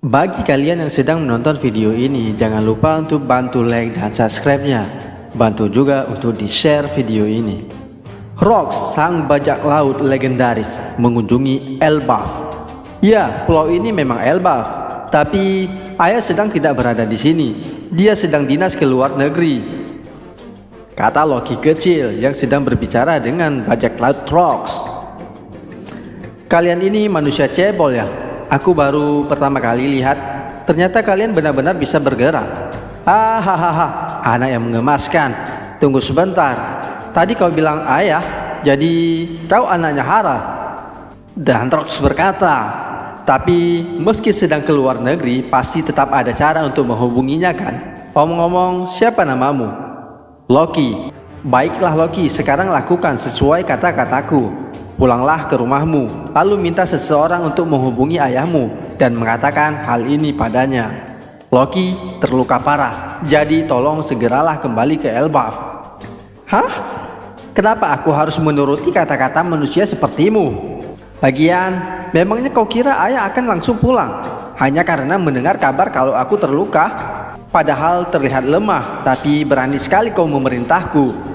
Bagi kalian yang sedang menonton video ini, jangan lupa untuk bantu like dan subscribe-nya. Bantu juga untuk di-share video ini. Rox, sang bajak laut legendaris, mengunjungi Elbaf. Ya, pulau ini memang Elbaf, tapi ayah sedang tidak berada di sini. Dia sedang dinas ke luar negeri, kata Loki kecil yang sedang berbicara dengan bajak laut Rox. Kalian ini manusia cebol ya? Aku baru pertama kali lihat. Ternyata kalian benar-benar bisa bergerak. Hahaha, anak yang mengemaskan. Tunggu sebentar. Tadi kau bilang ayah, jadi kau anaknya Hara. Dan Rox berkata, tapi meski sedang keluar negeri, pasti tetap ada cara untuk menghubunginya kan? Ngomong-ngomong, siapa namamu? Loki. Baiklah Loki, sekarang lakukan sesuai kata-kataku. Pulanglah ke rumahmu, lalu minta seseorang untuk menghubungi ayahmu dan mengatakan hal ini padanya. Loki terluka parah, jadi tolong segeralah kembali ke Elbaf. Hah? Kenapa aku harus menuruti kata-kata manusia sepertimu? Lagian, memangnya kau kira ayah akan langsung pulang hanya karena mendengar kabar kalau aku terluka? Padahal terlihat lemah, tapi berani sekali kau memerintahku.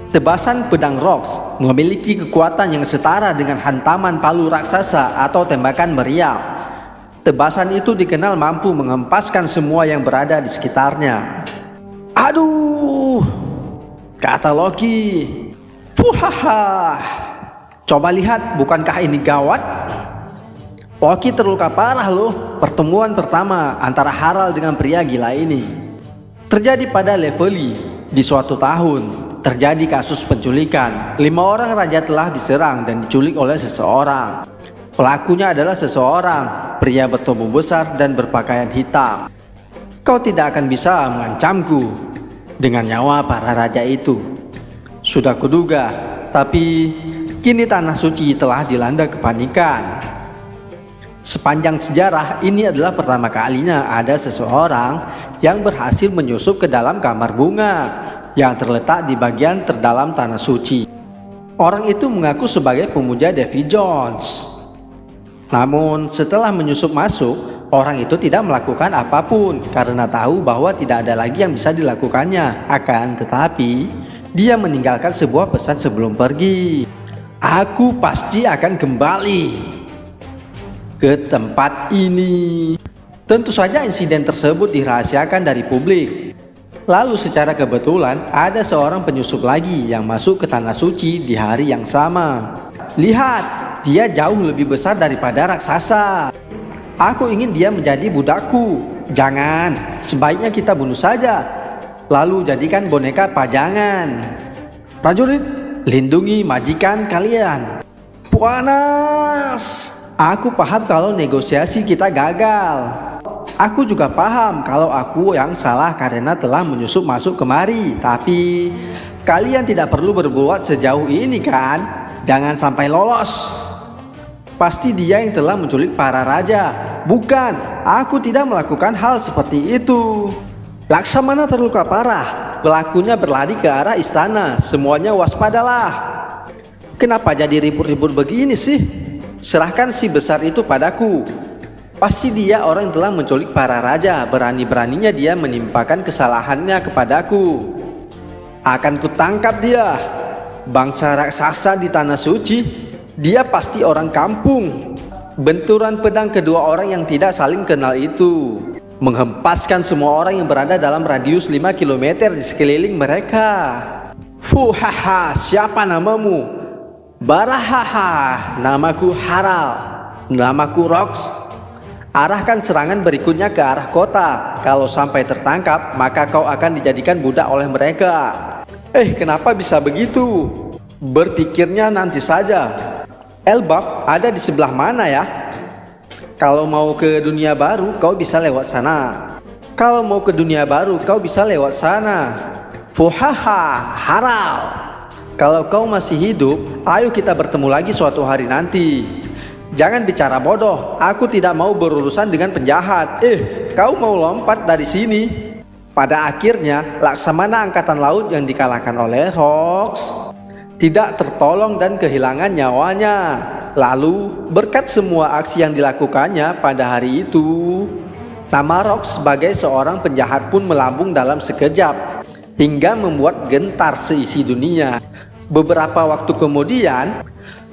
Tebasan pedang Rox memiliki kekuatan yang setara dengan hantaman palu raksasa atau tembakan meriam. Tebasan itu dikenal mampu mengempaskan semua yang berada di sekitarnya. Aduh, kata Loki. Fuhaha. Coba lihat, bukankah ini gawat? Loki terluka parah loh. Pertemuan pertama antara Harald dengan pria gila ini terjadi pada Leveli di suatu tahun. Terjadi kasus penculikan. 5 orang raja telah diserang dan diculik oleh seseorang. Pelakunya adalah seseorang pria bertubuh besar dan berpakaian hitam. Kau tidak akan bisa mengancamku dengan nyawa para raja itu. Sudah kuduga, tapi kini tanah suci telah dilanda kepanikan. Sepanjang sejarah, ini adalah pertama kalinya ada seseorang yang berhasil menyusup ke dalam kamar bunga yang terletak di bagian terdalam tanah suci. Orang itu mengaku sebagai pemuja Davy Jones. Namun setelah menyusup masuk, orang itu tidak melakukan apapun karena tahu bahwa tidak ada lagi yang bisa dilakukannya. Akan tetapi, dia meninggalkan sebuah pesan sebelum pergi. Aku pasti akan kembali ke tempat ini. Tentu saja insiden tersebut dirahasiakan dari publik. Lalu secara kebetulan ada seorang penyusup lagi yang masuk ke tanah suci di hari yang sama. Lihat, dia jauh lebih besar daripada raksasa. Aku ingin dia menjadi budakku. Jangan, sebaiknya kita bunuh saja. Lalu jadikan boneka pajangan. Prajurit, lindungi majikan kalian. Panas. Aku paham kalau negosiasi kita gagal. Aku juga paham kalau aku yang salah karena telah menyusup masuk kemari. Tapi kalian tidak perlu berbuat sejauh ini kan? Jangan sampai lolos. Pasti dia yang telah menculik para raja. Bukan, aku tidak melakukan hal seperti itu. Laksamana terluka parah. Pelakunya berlari ke arah istana. Semuanya waspadalah. Kenapa jadi ribut-ribut begini sih? Serahkan si besar itu padaku. Pasti dia orang yang telah menculik para raja. Berani-beraninya dia menimpakan kesalahannya kepadaku. Akan kutangkap dia. Bangsa raksasa di tanah suci. Dia pasti orang kampung. Benturan pedang kedua orang yang tidak saling kenal itu menghempaskan semua orang yang berada dalam radius 5 km di sekeliling mereka. Fuhaha, siapa namamu? Barahaha, namaku Harald. Namaku Rox. Arahkan serangan berikutnya ke arah kota. Kalau sampai tertangkap, maka kau akan dijadikan budak oleh mereka. Kenapa bisa begitu? Berpikirnya nanti saja. Elbaf ada di sebelah mana ya? Kalau mau ke dunia baru, kau bisa lewat sana. Kalau mau ke dunia baru, kau bisa lewat sana. Fuhaha, Harald. Kalau kau masih hidup, ayo kita bertemu lagi suatu hari nanti. Jangan bicara bodoh, aku tidak mau berurusan dengan penjahat. Kau mau lompat dari sini. Pada akhirnya, Laksamana Angkatan Laut yang dikalahkan oleh Rox tidak tertolong dan kehilangan nyawanya. Lalu, berkat semua aksi yang dilakukannya pada hari itu, nama Rox sebagai seorang penjahat pun melambung dalam sekejap, hingga membuat gentar seisi dunia. Beberapa waktu kemudian,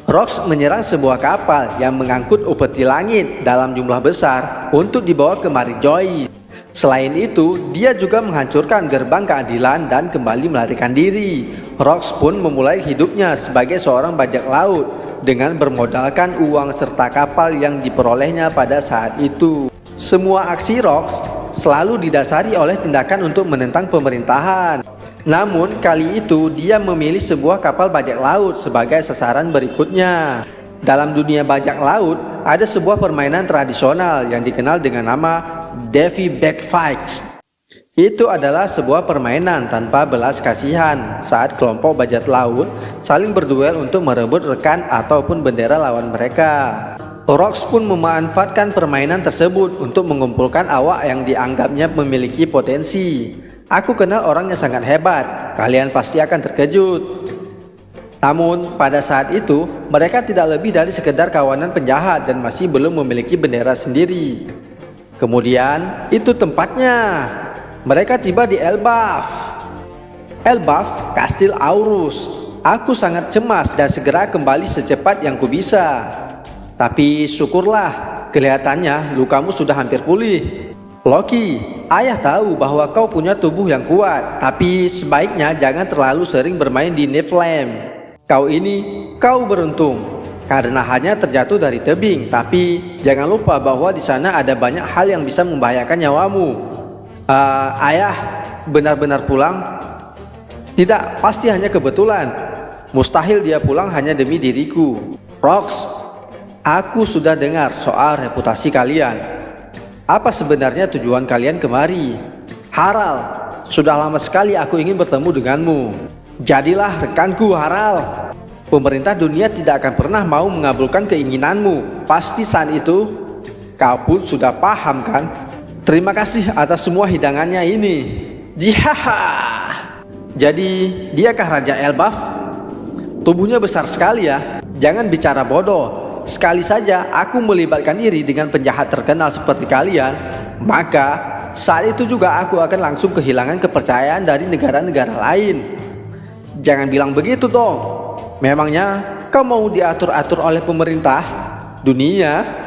Rox menyerang sebuah kapal yang mengangkut upeti langit dalam jumlah besar untuk dibawa ke Mary Joyce. Selain itu, dia juga menghancurkan gerbang keadilan dan kembali melarikan diri. Rox pun memulai hidupnya sebagai seorang bajak laut dengan bermodalkan uang serta kapal yang diperolehnya pada saat itu. Semua aksi Rox selalu didasari oleh tindakan untuk menentang pemerintahan. Namun kali itu dia memilih sebuah kapal bajak laut sebagai sasaran berikutnya. Dalam dunia bajak laut ada sebuah permainan tradisional yang dikenal dengan nama Davy Back Fights. Itu adalah sebuah permainan tanpa belas kasihan saat kelompok bajak laut saling berduel untuk merebut rekan ataupun bendera lawan mereka. Rox pun memanfaatkan permainan tersebut untuk mengumpulkan awak yang dianggapnya memiliki potensi. Aku kenal orang yang sangat hebat, kalian pasti akan terkejut. Namun pada saat itu mereka tidak lebih dari sekedar kawanan penjahat dan masih belum memiliki bendera sendiri. Kemudian itu tempatnya. Mereka tiba di Elbaf. Elbaf, Kastil Aurus. Aku sangat cemas dan segera kembali secepat yang kubisa. Tapi syukurlah, kelihatannya lukamu sudah hampir pulih. Loki, ayah tahu bahwa kau punya tubuh yang kuat, tapi sebaiknya jangan terlalu sering bermain di Niflheim. Kau beruntung karena hanya terjatuh dari tebing, tapi jangan lupa bahwa di sana ada banyak hal yang bisa membahayakan nyawamu. Ayah benar-benar pulang? Tidak, pasti hanya kebetulan. Mustahil dia pulang hanya demi diriku. Rox, aku sudah dengar soal reputasi kalian. Apa sebenarnya tujuan kalian kemari? Harald, sudah lama sekali aku ingin bertemu denganmu. Jadilah rekanku, Harald. Pemerintah dunia tidak akan pernah mau mengabulkan keinginanmu. Pasti saat itu kau pun sudah paham kan? Terima kasih atas semua hidangannya ini. Jihaha. Jadi diakah Raja Elbaf? Tubuhnya besar sekali ya. Jangan bicara bodoh. Sekali saja aku melibatkan diri dengan penjahat terkenal seperti kalian, maka saat itu juga aku akan langsung kehilangan kepercayaan dari negara-negara lain. Jangan bilang begitu dong. Memangnya kau mau diatur-atur oleh pemerintah dunia?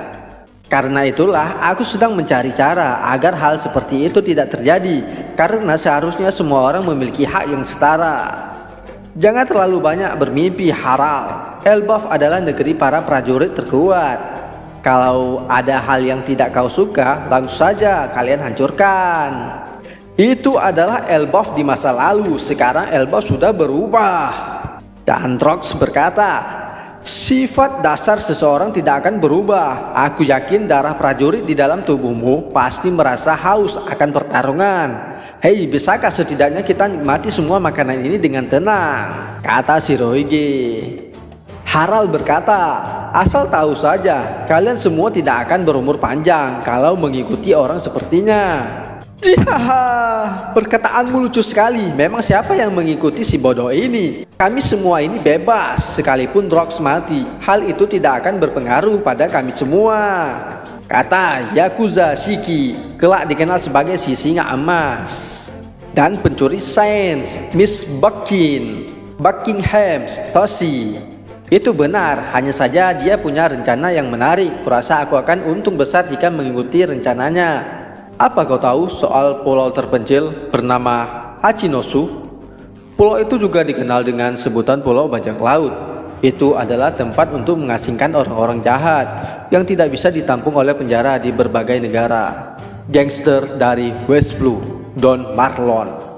Karena itulah aku sedang mencari cara agar hal seperti itu tidak terjadi. Karena seharusnya semua orang memiliki hak yang setara. Jangan terlalu banyak bermimpi, Harald. Elbaf adalah negeri para prajurit terkuat. Kalau ada hal yang tidak kau suka, langsung saja kalian hancurkan. Itu adalah Elbaf di masa lalu. Sekarang Elbaf sudah berubah. Dan Rox berkata, sifat dasar seseorang tidak akan berubah. Aku yakin darah prajurit di dalam tubuhmu pasti merasa haus akan pertarungan. Hei, bisakah setidaknya kita nikmati semua makanan ini dengan tenang? Kata Shirohige. Harald berkata, asal tahu saja, kalian semua tidak akan berumur panjang kalau mengikuti orang sepertinya. Jihaha, perkataanmu lucu sekali. Memang siapa yang mengikuti si bodoh ini? Kami semua ini bebas, sekalipun Rox mati. Hal itu tidak akan berpengaruh pada kami semua. Kata Yakuza Shiki, kelak dikenal sebagai si singa emas. Dan pencuri sains, Miss Buckingham Toshi. Itu benar, hanya saja dia punya rencana yang menarik. Kurasa aku akan untung besar jika mengikuti rencananya. Apa kau tahu soal pulau terpencil bernama Hachinosu? Pulau itu juga dikenal dengan sebutan Pulau Bajak Laut. Itu adalah tempat untuk mengasingkan orang-orang jahat yang tidak bisa ditampung oleh penjara di berbagai negara. Gangster dari West Blue, Don Marlon.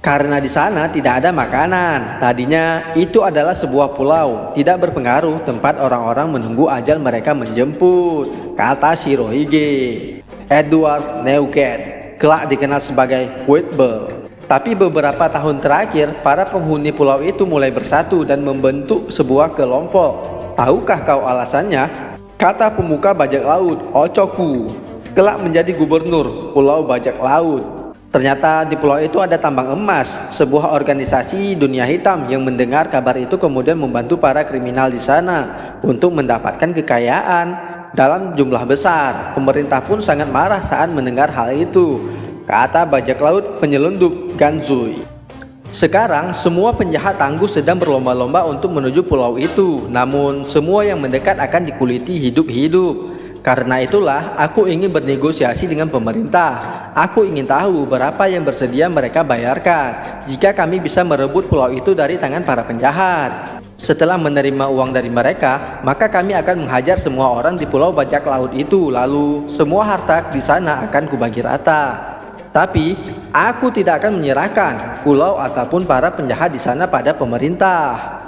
Karena di sana tidak ada makanan. Tadinya itu adalah sebuah pulau, tidak berpengaruh tempat orang-orang menunggu ajal mereka menjemput, kata Shirohige. Edward Neuquén, kelak dikenal sebagai Whitbell. Tapi beberapa tahun terakhir, para penghuni pulau itu mulai bersatu dan membentuk sebuah kelompok. Tahukah kau alasannya? Kata pemuka bajak laut, Ochoku, kelak menjadi gubernur Pulau Bajak Laut. Ternyata di pulau itu ada tambang emas. Sebuah organisasi dunia hitam yang mendengar kabar itu kemudian membantu para kriminal di sana. untuk mendapatkan kekayaan dalam jumlah besar. Pemerintah pun sangat marah saat mendengar hal itu, kata bajak laut penyelundup Ganzui. Sekarang semua penjahat tangguh sedang berlomba-lomba untuk menuju pulau itu. Namun semua yang mendekat akan dikuliti hidup-hidup. Karena itulah aku ingin bernegosiasi dengan pemerintah. Aku ingin tahu berapa yang bersedia mereka bayarkan jika kami bisa merebut pulau itu dari tangan para penjahat. Setelah menerima uang dari mereka, maka kami akan menghajar semua orang di pulau bajak laut itu. Lalu semua harta di sana akan kubagi rata. Tapi aku tidak akan menyerahkan pulau ataupun para penjahat di sana pada pemerintah.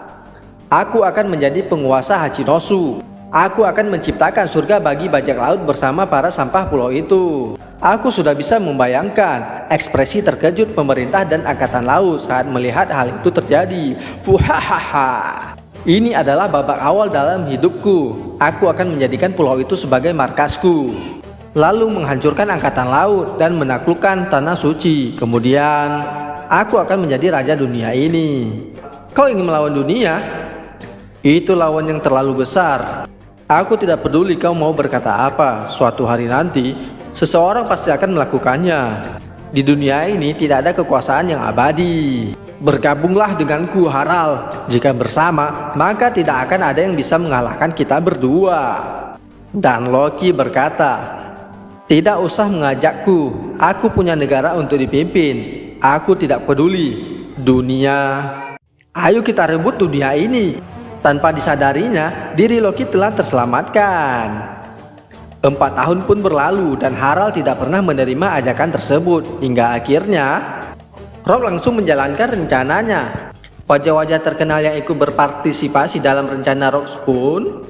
Aku akan menjadi penguasa Hachinosu. Aku akan menciptakan surga bagi bajak laut bersama para sampah pulau itu. Aku sudah bisa membayangkan ekspresi terkejut pemerintah dan angkatan laut saat melihat hal itu terjadi. Fuhahaha. Ini adalah babak awal dalam hidupku. Aku akan menjadikan pulau itu sebagai markasku, lalu menghancurkan angkatan laut dan menaklukkan tanah suci. Kemudian aku akan menjadi raja dunia ini. Kau ingin melawan dunia? Itu lawan yang terlalu besar. Aku tidak peduli kau mau berkata apa. Suatu hari nanti seseorang pasti akan melakukannya. Di dunia ini tidak ada kekuasaan yang abadi. Bergabunglah denganku, Harald. Jika bersama, maka tidak akan ada yang bisa mengalahkan kita berdua. Dan Loki berkata, tidak usah mengajakku. Aku punya negara untuk dipimpin. Aku tidak peduli dunia. Ayo kita rebut dunia ini. Tanpa disadarinya, diri Loki telah terselamatkan. 4 tahun pun berlalu dan Harald tidak pernah menerima ajakan tersebut. Hingga akhirnya Rock langsung menjalankan rencananya. Wajah-wajah terkenal yang ikut berpartisipasi dalam rencana Rock pun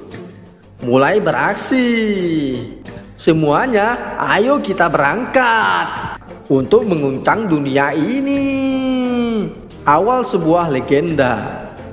mulai beraksi. Semuanya, ayo kita berangkat untuk menguncang dunia ini. Awal sebuah legenda.